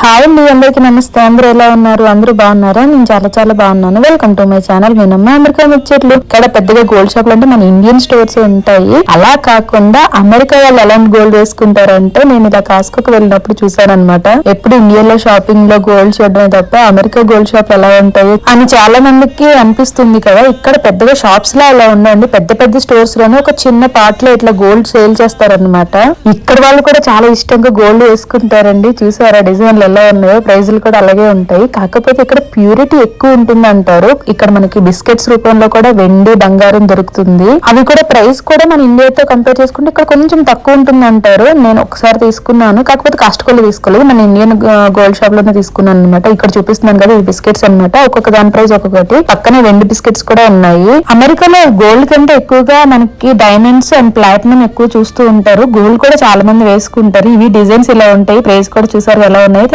Hi అండి, అందరికీ నమస్తే. అందరూ ఎలా ఉన్నారు? అందరూ బాగున్నారా? నేను చాలా చాలా బాగున్నాను. Welcome to my channel. నేనమ్మ అమెరికా ముచ్చట్లు. ఇక్కడ పెద్దగా గోల్డ్ షాప్లు అంటే మన ఇండియన్ స్టోర్స్ ఉంటాయి. అలా కాకుండా అమెరికా వాళ్ళు ఎలాంటి గోల్డ్ వేసుకుంటారంటే నేను ఇలా కాస్కోకి వెళ్ళినప్పుడు చూసాను అనమాట. ఎప్పుడు ఇండియాలో షాపింగ్ లో గోల్డ్ చూడడమే తప్ప అమెరికా గోల్డ్ షాప్ ఎలా ఉంటాయి అని చాలా మందికి అనిపిస్తుంది కదా. ఇక్కడ పెద్దగా షాప్స్ లో అలా ఉండండి, పెద్ద పెద్ద స్టోర్స్ లోనే ఒక చిన్న పార్ట్ లో ఇట్లా గోల్డ్ సేల్ చేస్తారనమాట. ఇక్కడ వాళ్ళు కూడా చాలా ఇష్టంగా గోల్డ్ వేసుకుంటారండి. చూసారా డిజైన్లు ఎలా ఉన్నాయో, ప్రైజులు కూడా అలాగే ఉంటాయి. కాకపోతే ఇక్కడ ప్యూరిటీ ఎక్కువ ఉంటుంది అంటారు. ఇక్కడ మనకి బిస్కెట్స్ రూపంలో కూడా వెండి బంగారం దొరుకుతుంది. అవి కూడా ప్రైస్ కూడా మన ఇండియాతో కంపేర్ చేసుకుంటే ఇక్కడ కొంచెం తక్కువ ఉంటుంది అంటారు. నేను ఒకసారి తీసుకున్నాను, కాకపోతే కాస్ట్కోలో తీసుకోలేదు, మన ఇండియన్ గోల్డ్ షాప్ లోనే తీసుకున్నాను అనమాట. ఇక్కడ చూపిస్తున్నాను కదా, ఈ బిస్కెట్స్ అనమాట. ఒక్కొక్క దాని ప్రైస్ ఒక్కొక్కటి. పక్కనే వెండి బిస్కెట్స్ కూడా ఉన్నాయి. అమెరికాలో గోల్డ్ కంటే ఎక్కువగా మనకి డైమండ్స్ అండ్ ప్లాటినం ఎక్కువ చూస్తూ ఉంటారు. గోల్డ్ కూడా చాలా మంది వేసుకుంటారు. ఇవి డిజైన్స్ ఇలా ఉంటాయి. ప్రైస్ కూడా చూసారు ఎలా ఉన్నాయి.